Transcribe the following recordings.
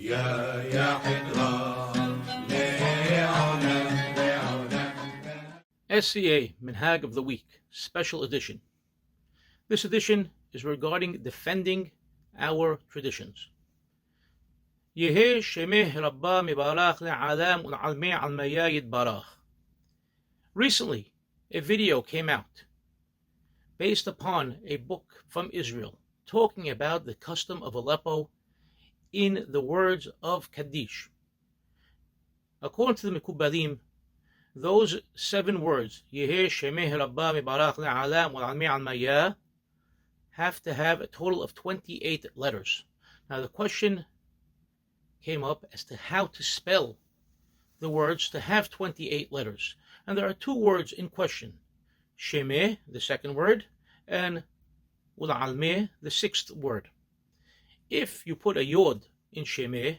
SCA Minhag of the Week, Special Edition. This edition is regarding defending our traditions. Yeheh Shemeh Rabba Mibarach Le'alam Ul'almeh Al-Maya Yitbarach. Recently, a video came out based upon a book from Israel talking about the custom of Aleppo in the words of Qaddish. According to the Mekubalim, those 7 words, Yeheh Shemeh Rabba Mibarach Le'alam Ul'almeh Al-Maya, have to have a total of 28 letters. Now the question came up as to how to spell the words to have 28 letters. And there are 2 words in question. Shemeh, the 2nd word, and Ul'almeh, the 6th word. If you put a yod in Shemeh,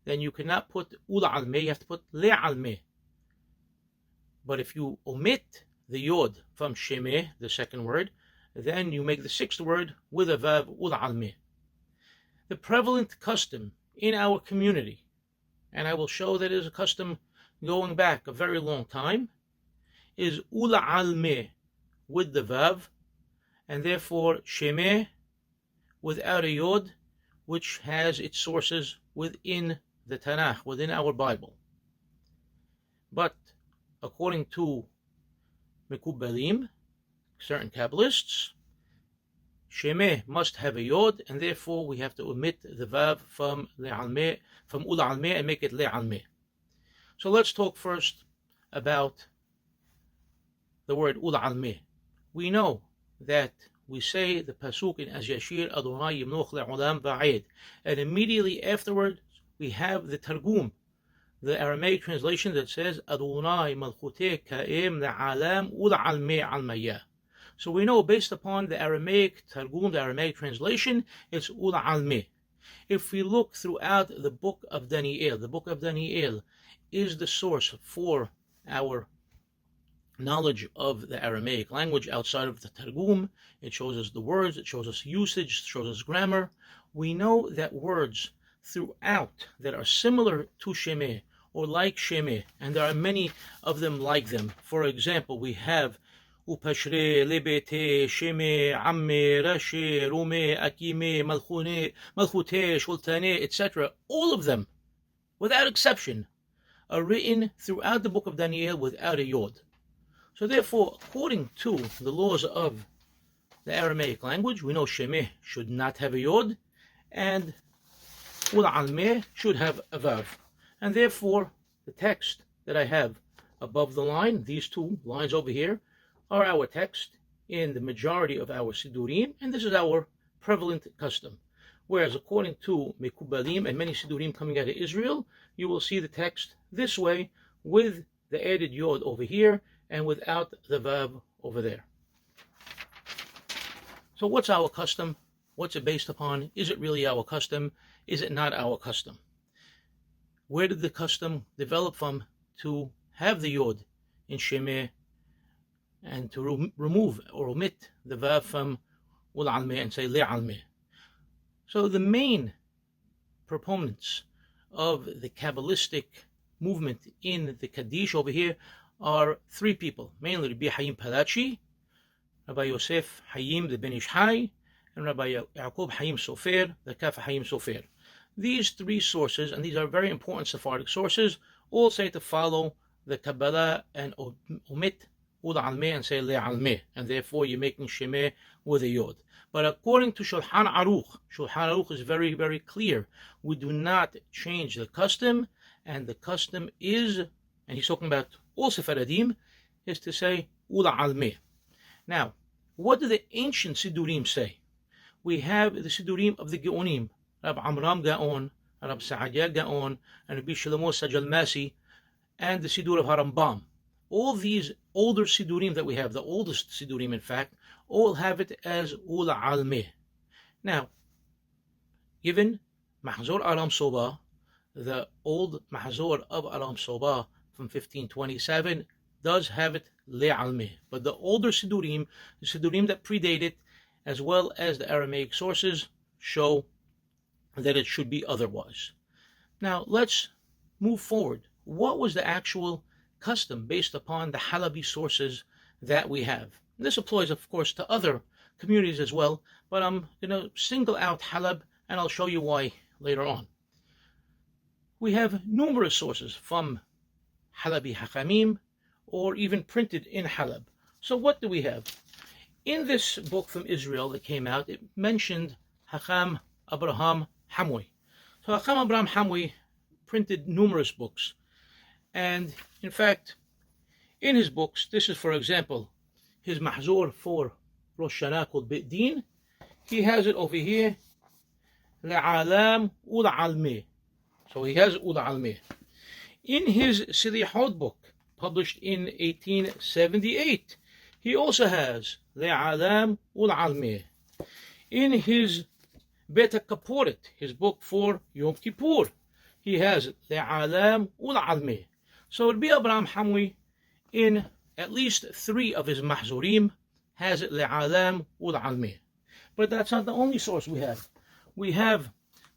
then you cannot put Ul'almeh, you have to put Le'almeh. But if you omit the yod from Shemeh, the 2nd word, then you make the 6th word with a vav Ul'almeh. The prevalent custom in our community, and I will show that it is a custom going back a very long time, is Ul'almeh with the vav, and therefore Shemeh without a yod, which has its sources within the Tanakh, within our Bible. But according to Mekubalim, certain Cabalists, Shemeh must have a yod, and therefore we have to omit the vav from Le'almeh, from Ul'almeh, and make it Le'almeh. So let's talk first about the word Ul'almeh. We know that we say the pasuk in Az Yashir Adonai Yimnoch Le'olam Va'ed, and immediately afterward we have the Targum, the Aramaic translation that says Adonai Malchuteh Ka'em Le'alam Ul'almeh Al-Maya. So we know based upon the Aramaic Targum, the Aramaic translation, it's Ul'almeh. If we look throughout the book of Daniel, the book of Daniel is the source for our knowledge of the Aramaic language outside of the Targum. It shows us the words, it shows us usage, it shows us grammar. We know that words throughout that are similar to Shemeh or like Shemeh, and there are many of them like them. For example, we have Upashre, Lebete, Shemeh, Amme, Rashe, Rume, Akime, Malchune, Malchute, Shultane, etc. All of them, without exception, are written throughout the book of Daniel without a yod. So therefore, according to the laws of the Aramaic language, we know Shemeh should not have a yod, and Ul'almeh should have a vav. And therefore, the text that I have above the line, these 2 lines over here, are our text in the majority of our Sidurim, and this is our prevalent custom. Whereas according to Mekubalim and many Sidurim coming out of Israel, you will see the text this way with the added yod over here and without the vav over there. So what's our custom? What's it based upon? Is it really our custom? Is it not our custom? Where did the custom develop from to have the yod in Shemeh and to remove or omit the vav from Ul'almeh and say Le'almeh? So the main proponents of the Cabalistic movement in the Qaddish over here are 3 people, mainly Rabbi Hayim Palachi, Rabbi Yosef Hayim the Ben Ish Hai, and Rabbi Yaakov Hayim Sofer, the Kaf Hayim Sofer. These 3 sources, and these are very important Sephardic sources, all say to follow the Kabbalah and omit Ul'almeh and say Le'almeh, and therefore you're making Shemeh with a yod. But according to Shulchan Aruch is very, very clear. We do not change the custom, and the custom is, and he's talking about all Sephardim, is to say Ul'almeh. Now, what do the ancient Sidurim say? We have the Sidurim of the Geonim, Rab Amram Gaon, Rab Sa'adya Gaon, and Rabbi Shlomo Sajalmasi, and the Sidur of Harambam. All these older Sidurim that we have, the oldest Sidurim in fact, all have it as Ul'almeh. Now, given Mahzor Aram Soba, the old Mahzor of Aram Soba from 1527, does have it Le'almeh. But the older Sidurim, the Sidurim that predate it, as well as the Aramaic sources, show that it should be otherwise. Now let's move forward. What was the actual custom based upon the Halabi sources that we have? This applies, of course, to other communities as well, but I'm going to single out Halab, and I'll show you why later on. We have numerous sources from Halabi Hakamim, or even printed in Halab. So what do we have? In this book from Israel that came out, it mentioned Hakam Abraham Hamwi. So Hakam Abraham Hamwi printed numerous books. And in fact, in his books, this is, for example, his Mahzur for Rosh Hashanah called Beit Din. He has it over here, La'alam Ul Almi. So he has Ul Almi. In his Silihot book, published in 1878, he also has Le'alam Ul Almi. In his Beta Kaporet, his book for Yom Kippur, he has Le'alam Ul Almi. So Rabbi Abraham Hamwi, in at least 3 of his Mahzurim, has Le'alam Ul Almi. But that's not the only source we have. We have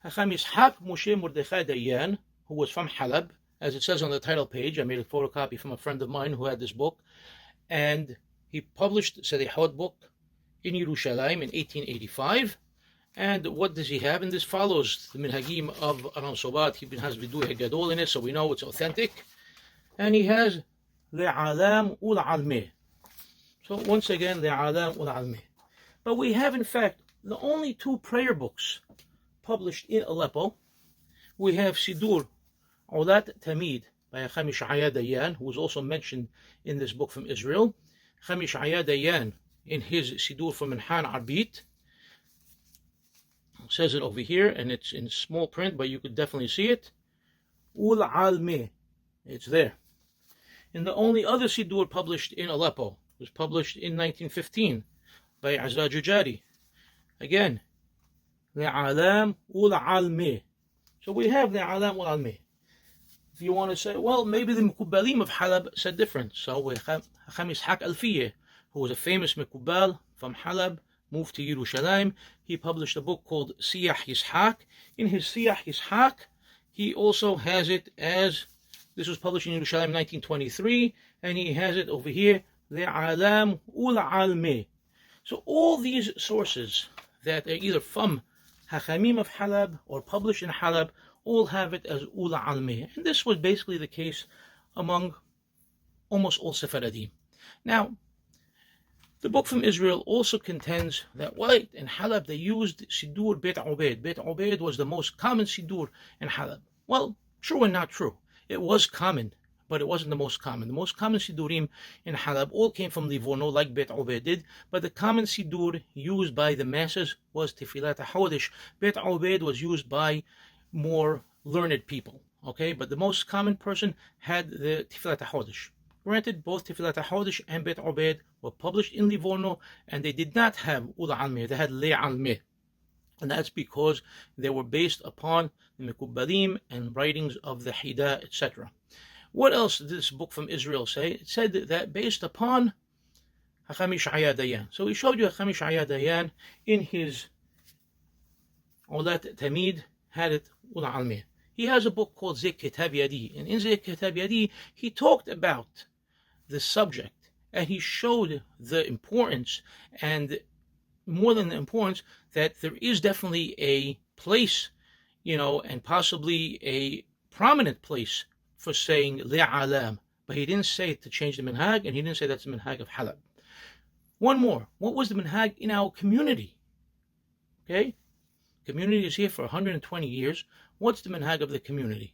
Hacham Yishak Moshe Mordechai Dayan, who was from Halab, as it says on the title page. I made a photocopy from a friend of mine who had this book, and he published Selihot book in Yerushalayim in 1885. And what does he have? And this follows the Minhagim of Aram Sobat. He has Viduy Gadol in it, so we know it's authentic. And he has Le'alam Ul Almi. So once again, Le'alam Ul Almi. But we have, in fact, the only 2 prayer books published in Aleppo. We have Sidur Ulat Tamid by Hacham Yishaya Dayan, who was also mentioned in this book from Israel. Hacham Yishaya Dayan, in his Sidur from Minhan Arbit, says it over here, and it's in small print, but you could definitely see it. Ul Almi, it's there. And the only other Sidur published in Aleppo was published in 1915 by Azra Jujari. Again, Le'alam Ul Almi. So we have Le'alam Ul Almi. If you want to say, well, maybe the Mekubalim of Halab said different. So we have Hacham Yishak Alfiyeh, who was a famous Mekubal from Halab, moved to Yerushalayim. He published a book called Siyah Yishak. In his Siyah Yishak, he also has it as, this was published in Yerushalayim 1923, and he has it over here, Le'alam Ul Almi. So all these sources that are either from Hachamim of Halab or published in Halab all have it as Ul Almi. And this was basically the case among almost all Sephardim. Now, the book from Israel also contends that in Halab they used Sidur Bet Obed. Bet Obed was the most common Sidur in Halab. Well, true and not true. It was common, but it wasn't the most common. The most common Sidurim in Halab all came from Livorno, like Bet Obed did, but the common Sidur used by the masses was Tefilat HaChodesh. Bet Obed was used by more learned people, okay? But the most common person had the Tefilat HaChodesh. Granted, both Tefilat HaChodesh and Bet Obed were published in Livorno, and they did not have Ul Almi, they had Le Almi. And that's because they were based upon the Mekubalim and writings of the Hida, etc. What else did this book from Israel say? It said that based upon Hacham Yishaya Dayan. So he showed you Hacham Yishaya Dayan in his Ulat Tamid, had it Ul Almi. He has a book called Zik Kitab Yadi, and in Zik Kitab Yadi, he talked about the subject, and he showed the importance, and more than the importance, that there is definitely a place, and possibly a prominent place for saying Le'alam, but he didn't say it to change the Minhag, and he didn't say that's the Minhag of Halab. One more, what was the Minhag in our community? Okay? Community is here for 120 years. What's the Minhag of the community?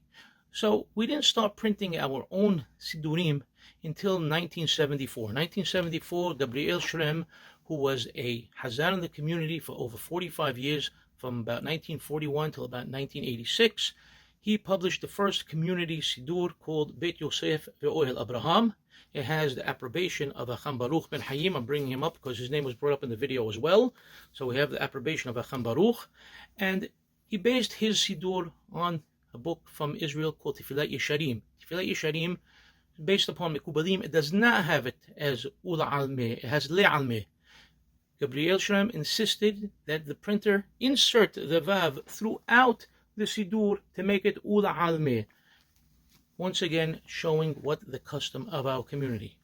So we didn't start printing our own Sidurim until 1974. 1974, Gabriel Shrem, who was a Hazan in the community for over 45 years, from about 1941 till about 1986, he published the first community Sidur called Beit Yosef Ve'ohel Abraham. It has the approbation of Acham Baruch ben Hayim. I'm bringing him up because his name was brought up in the video as well. So we have the approbation of Acham Baruch. And he based his Sidur on a book from Israel called Tefilat Yesharim. Tefilat Yesharim, based upon Mekubalim, it does not have it as Ul Almi. It has Le Almi. Gabriel Shrem insisted that the printer insert the Vav throughout the Sidur to make it Ula Almeh. Once again, showing what the custom of our community.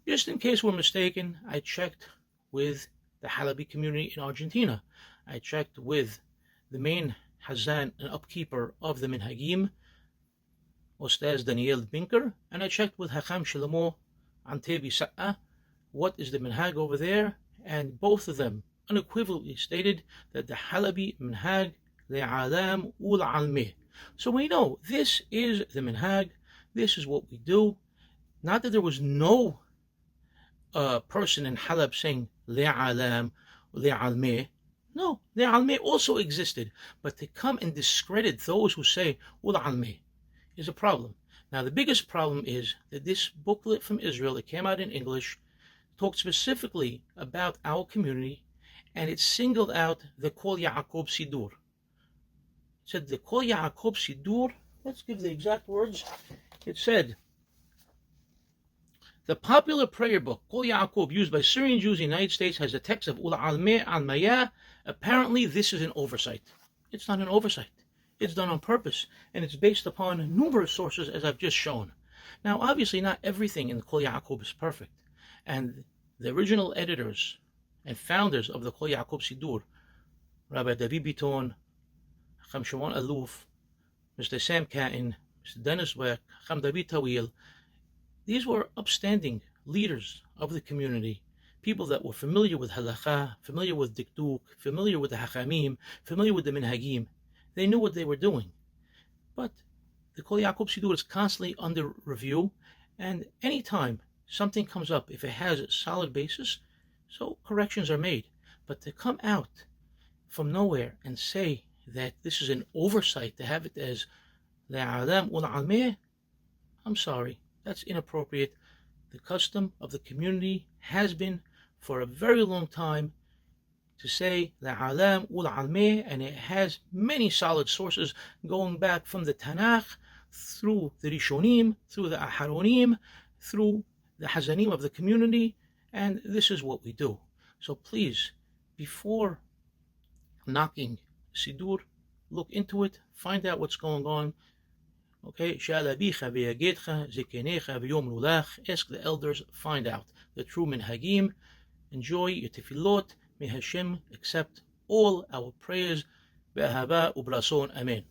Just in case we're mistaken, I checked with the Halabi community in Argentina. I checked with the main Hazan and upkeeper of the Minhagim, Ostaz Daniel Binker, and I checked with Hakam Shlomo Antebi Sa'a, what is the Minhag over there, and both of them unequivocally stated that the Halabi Minhag le'alam ul almeh. So we know this is the Minhag, this is what we do. Not that there was no person in Halab saying le'alam le'almeh. No, le'almeh also existed, but to come and discredit those who say ul almeh is a problem. Now the biggest problem is that this booklet from Israel that came out in English talked specifically about our community, and it singled out the Kol Yaakov Sidur. It said the Kol Yaakov Sidur, let's give the exact words. It said, the popular prayer book, Kol Yaakov, used by Syrian Jews in the United States, has a text of Ul Almeh Almaya. Apparently this is an oversight. It's not an oversight. It's done on purpose, and it's based upon numerous sources, as I've just shown. Now, obviously, not everything in the Kol Yaakov is perfect, and the original editors and founders of the Kol Yaakov Sidur, Rabbi David Biton, Chacham Shimon Aluf, Mr. Sam Catton, Mr. Dennis Weck, Chacham David Tawil, these were upstanding leaders of the community, people that were familiar with halakha, familiar with dikduk, familiar with the hachamim, familiar with the minhagim. They knew what they were doing. But the Kol Yaakov Sidur is constantly under review, and anytime something comes up, if it has a solid basis, so corrections are made. But to come out from nowhere and say that this is an oversight, to have it as le'alam ul almeh, I'm sorry, that's inappropriate. The custom of the community has been for a very long time to say le'alam ul almeh, and it has many solid sources going back from the Tanakh, through the Rishonim, through the Aharonim, through the Hazanim of the community, and this is what we do. So please, before knocking Sidur, look into it, find out what's going on. Okay, ask the elders, find out the true Minhagim. Enjoy your tefillot. May Hashem accept all our prayers. Be'ahava u'brason. Amen.